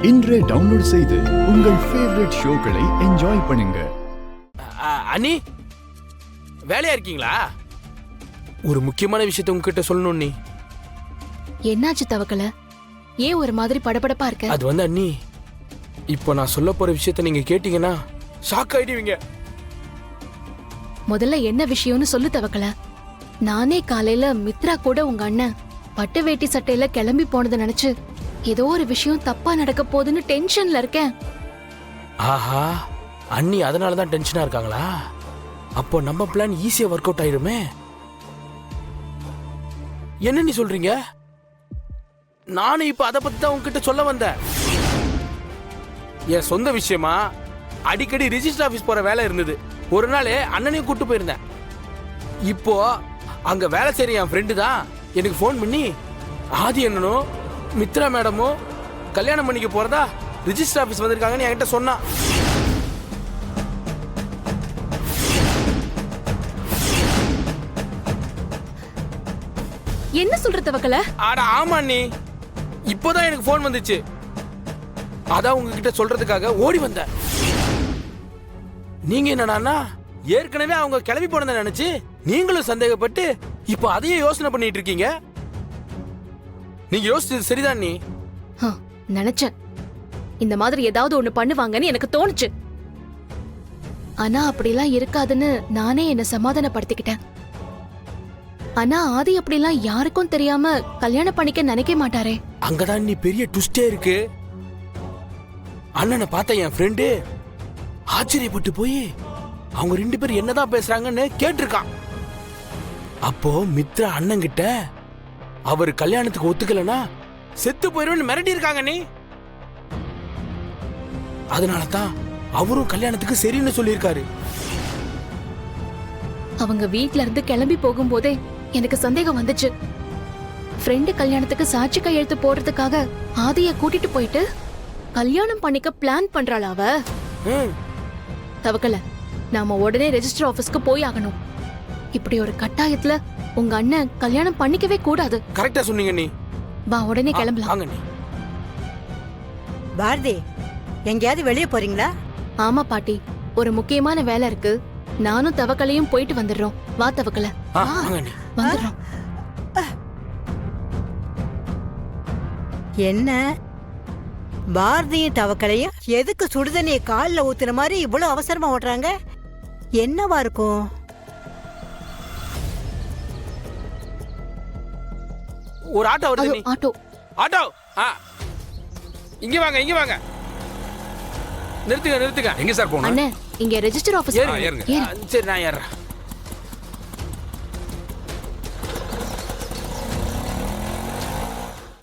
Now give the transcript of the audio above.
இன்றே டவுன்லோட் செய்து உங்கள் ஃபேவரட் ஷோக்களை என்ஜாய் பண்ணுங்க. அண்ணி வேலையா இருக்கீங்களா? ஒரு முக்கியமான விஷயத்தை உங்ககிட்ட சொல்லணும். நீ என்னாச்சு தவக்கல? ஏன் ஒரு மாதிரி படபடப்பா இருக்க? அது வந்து அண்ணி, இப்போ நான் சொல்ல போற விஷயத்த நீங்க கேட்டீங்கன்னா ஷாக் ஆயிடுவீங்க. முதல்ல என்ன விஷயம்னு சொல்லு தவக்கல. நானே காலையில மித்ரா கூட உங்க அண்ணன் பட்டு வேட்டி சட்டையில கிளம்பி போனதை நினைச்சு ஏதோ ஒரு விஷயம் தப்பா நடக்க போகுதுன்னு டென்ஷன்ல இருக்கேன். ஆஹா, அண்ணி அதனாலதான் டென்ஷனா இருக்காங்களா? அப்போ நம்ம பிளான் ஈஸியா ஒர்க் அவுட் ஆயிருமே. என்ன நீ சொல்றீங்க? நானும் இப்ப அதை பத்தி தான் உங்ககிட்ட சொல்ல வந்தேன். என் சொந்த விஷயமா அடிக்கடி ரிஜிஸ்டர் ஆபீஸ் போற வேலை இருந்தது. ஒரு நாள் அண்ணனையும் கூட்டு போயிருந்தேன். இப்போ அங்க வேலை செய்யற என் ஃப்ரெண்டு தான் எனக்கு ஃபோன் பண்ணி ஆதி அண்ணனும் மித்ரா மேடமும் கல்யாணம் பண்ணிக்க போறதா ரிஜிஸ்டர் ஆபீஸ் வந்திருக்காங்கன்னு என்கிட்ட சொன்னா. என்ன சொல்ற தவக்கல? ஆட ஆமா அண்ணி, இப்போதான் எனக்கு ஃபோன் வந்துச்சு. அதான் உங்ககிட்ட சொல்றதுக்காக ஓடி வந்தேன். நீங்க என்னடான்னா ஏற்கனவே அவங்க கிளம்பி போனதை நினைச்சு நீங்களும் சந்தேகப்பட்டு இப்போ அதையே யோசனை பண்ணிட்டு இருக்கீங்க. நீங்க யோசிச்சது சரிதான் நீ. நினைச்சேன் இந்த மாதிரி ஏதாவது ஒண்ணு பண்ணுவாங்கன்னு எனக்கு தோணுச்சு. ஆனா அப்படிலாம் இருக்காதுன்னு நானே என்ன சமாதானப்படுத்திக்கிட்டேன். ஆனா ஆதி அப்படிலாம் யாருக்கும் தெரியாம கல்யாணம் பண்ணிக்க நினைக்க மாட்டாரே. அங்கதான் நீ பெரிய ட்விஸ்டே இருக்கு. அண்ணனை பார்த்த என் ஃப்ரெண்டு ஆச்சரியப்பட்டு போய் அவங்க ரெண்டு பேரும் என்னதான் பேசுறாங்கன்னு கேட்டிருக்கான். அப்போ மித்ரா அண்ணன் கிட்ட அவர் கல்யாணத்துக்கு ஒத்துக்கலனா செத்து போயிருவேன்னு மிரட்டி இருக்காங்க. நீ அதனாலதான் அவரும் கல்யாணத்துக்கு சரின்னு சொல்லியிருக்காரு. அவங்க வீட்ல இருந்து கிளம்பி போகும்போதே எனக்கு சந்தேகம் வந்துச்சு. ஃப்ரெண்டு கல்யாணத்துக்கு சாட்சி கையெழுத்து போடுறதுக்காக ஆதிய கூட்டிட்டு போயிட்டு கல்யாணம் பண்ணிக்க பிளான் பண்றாளா அவ? தவக்கல, நாம உடனே ரெஜிஸ்டர் ஆபீஸ்க்கு போய் ஆகணும். இப்படி ஒரு கட்டாயத்துல உங்க அண்ணன் கல்யாணம் பண்ணிக்கவே கூடாது. கரெக்டா சொன்னீங்க நீ. வா உடனே கிளம்பலாம். பாரதி, எங்கேயாவது வெளியே போறீங்களா? ஆமா பாட்டி, ஒரு முக்கியமான வேலை இருக்கு. நானும் தவக்கலையும் போயிட்டு வந்துடுறோம். வா தவக்கல, வந்துடுறோம். என்ன பாரதியும் தவக்கலையும் எதுக்கு சுடுதண்ணிய காலில் ஊத்துற மாதிரி இவ்வளவு அவசரமா ஓட்டுறாங்க? என்னவா இருக்கும்? ஒரு ஆட்டோ வருது. ஆட்டோ ஆட்டோ இங்க வாங்க, இங்க வாங்க. நிறுத்துங்க நிறுத்துங்க. எங்க சார் போகணும்? அண்ணே, இங்க ரெஜிஸ்டர் ஆபீஸ். சரி, நான் ஏறேன்.